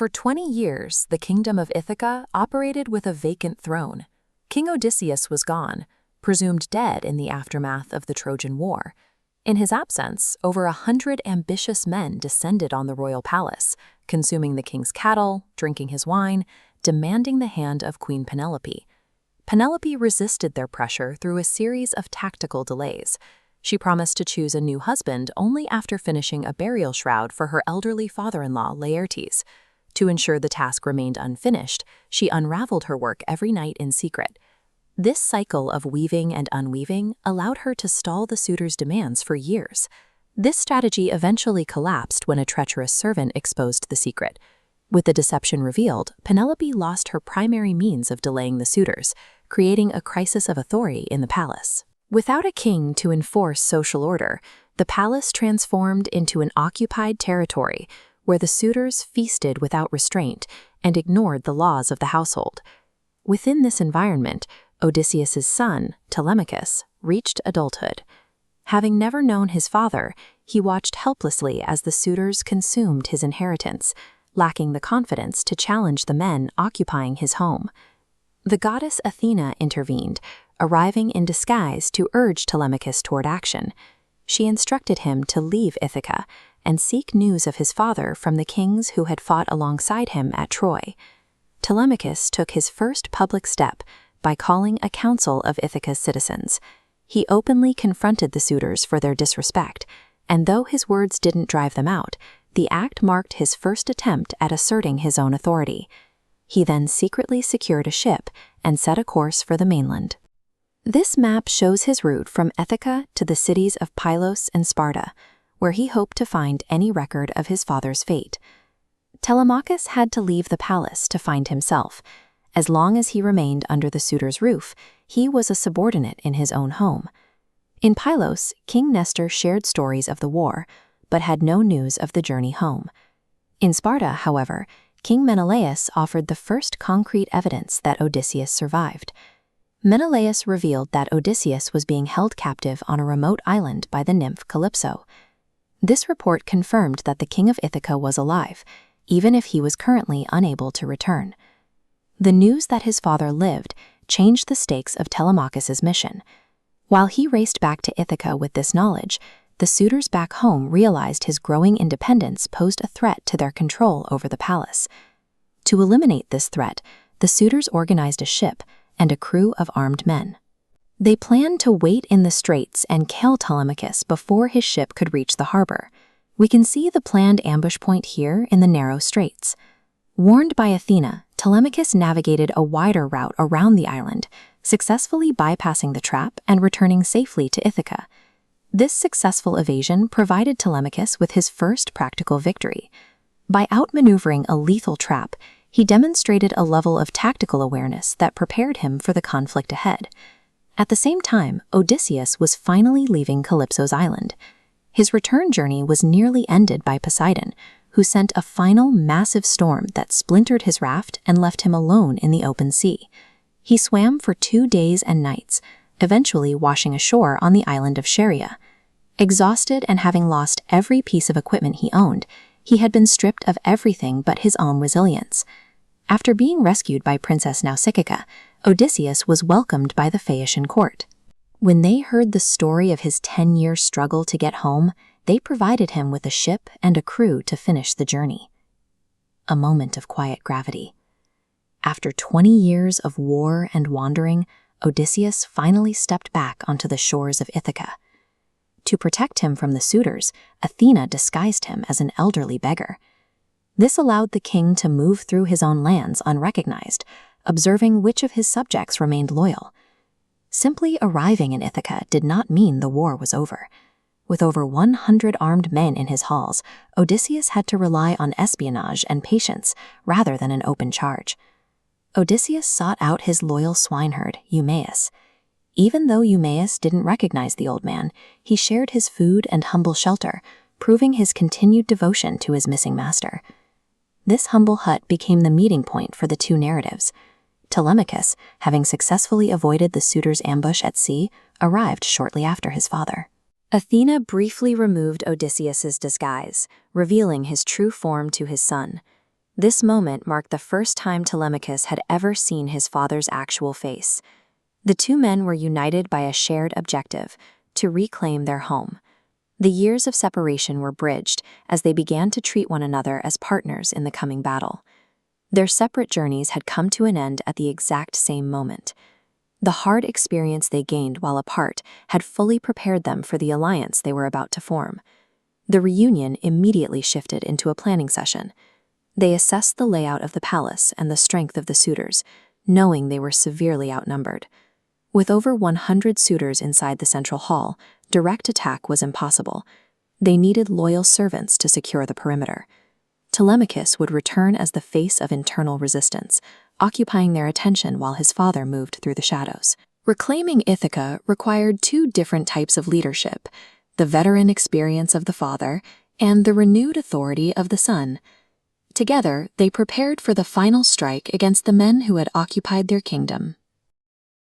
For 20 years, the kingdom of Ithaca operated with a vacant throne. King Odysseus was gone, presumed dead in the aftermath of the Trojan War. In his absence, over 100 ambitious men descended on the royal palace, consuming the king's cattle, drinking his wine, demanding the hand of Queen Penelope. Penelope resisted their pressure through a series of tactical delays. She promised to choose a new husband only after finishing a burial shroud for her elderly father-in-law, Laertes. To ensure the task remained unfinished, she unraveled her work every night in secret. This cycle of weaving and unweaving allowed her to stall the suitors' demands for years. This strategy eventually collapsed when a treacherous servant exposed the secret. With the deception revealed, Penelope lost her primary means of delaying the suitors, creating a crisis of authority in the palace. Without a king to enforce social order, the palace transformed into an occupied territory where the suitors feasted without restraint and ignored the laws of the household. Within this environment, Odysseus's son, Telemachus, reached adulthood. Having never known his father, he watched helplessly as the suitors consumed his inheritance, lacking the confidence to challenge the men occupying his home. The goddess Athena intervened, arriving in disguise to urge Telemachus toward action. She instructed him to leave Ithaca and seek news of his father from the kings who had fought alongside him at Troy. Telemachus took his first public step by calling a council of Ithaca's citizens. He openly confronted the suitors for their disrespect, and though his words didn't drive them out, the act marked his first attempt at asserting his own authority. He then secretly secured a ship and set a course for the mainland. This map shows his route from Ithaca to the cities of Pylos and Sparta, where he hoped to find any record of his father's fate. Telemachus had to leave the palace to find himself. As long as he remained under the suitor's roof, he was a subordinate in his own home. In Pylos, King Nestor shared stories of the war, but had no news of the journey home. In Sparta, however, King Menelaus offered the first concrete evidence that Odysseus survived. Menelaus revealed that Odysseus was being held captive on a remote island by the nymph Calypso. This report confirmed that the king of Ithaca was alive, even if he was currently unable to return. The news that his father lived changed the stakes of Telemachus's mission. While he raced back to Ithaca with this knowledge, the suitors back home realized his growing independence posed a threat to their control over the palace. To eliminate this threat, the suitors organized a ship and a crew of armed men. They planned to wait in the straits and kill Telemachus before his ship could reach the harbor. We can see the planned ambush point here in the narrow straits. Warned by Athena, Telemachus navigated a wider route around the island, successfully bypassing the trap and returning safely to Ithaca. This successful evasion provided Telemachus with his first practical victory. By outmaneuvering a lethal trap, he demonstrated a level of tactical awareness that prepared him for the conflict ahead. At the same time, Odysseus was finally leaving Calypso's island. His return journey was nearly ended by Poseidon, who sent a final massive storm that splintered his raft and left him alone in the open sea. He swam for 2 days and nights, eventually washing ashore on the island of Scheria. Exhausted and having lost every piece of equipment he owned, he had been stripped of everything but his own resilience. After being rescued by Princess Nausicaa, Odysseus was welcomed by the Phaeacian court. When they heard the story of his 10-year struggle to get home, they provided him with a ship and a crew to finish the journey. A moment of quiet gravity. After 20 years of war and wandering, Odysseus finally stepped back onto the shores of Ithaca. To protect him from the suitors, Athena disguised him as an elderly beggar. This allowed the king to move through his own lands unrecognized, observing which of his subjects remained loyal. Simply arriving in Ithaca did not mean the war was over. With over 100 armed men in his halls, Odysseus had to rely on espionage and patience rather than an open charge. Odysseus sought out his loyal swineherd, Eumaeus. Even though Eumaeus didn't recognize the old man, he shared his food and humble shelter, proving his continued devotion to his missing master. This humble hut became the meeting point for the two narratives. Telemachus, having successfully avoided the suitors' ambush at sea, arrived shortly after his father. Athena briefly removed Odysseus's disguise, revealing his true form to his son. This moment marked the first time Telemachus had ever seen his father's actual face. The two men were united by a shared objective: to reclaim their home. The years of separation were bridged as they began to treat one another as partners in the coming battle. Their separate journeys had come to an end at the exact same moment. The hard experience they gained while apart had fully prepared them for the alliance they were about to form. The reunion immediately shifted into a planning session. They assessed the layout of the palace and the strength of the suitors, knowing they were severely outnumbered. With over 100 suitors inside the central hall, direct attack was impossible. They needed loyal servants to secure the perimeter. Telemachus would return as the face of internal resistance, occupying their attention while his father moved through the shadows. Reclaiming Ithaca required two different types of leadership: the veteran experience of the father and the renewed authority of the son. Together, they prepared for the final strike against the men who had occupied their kingdom.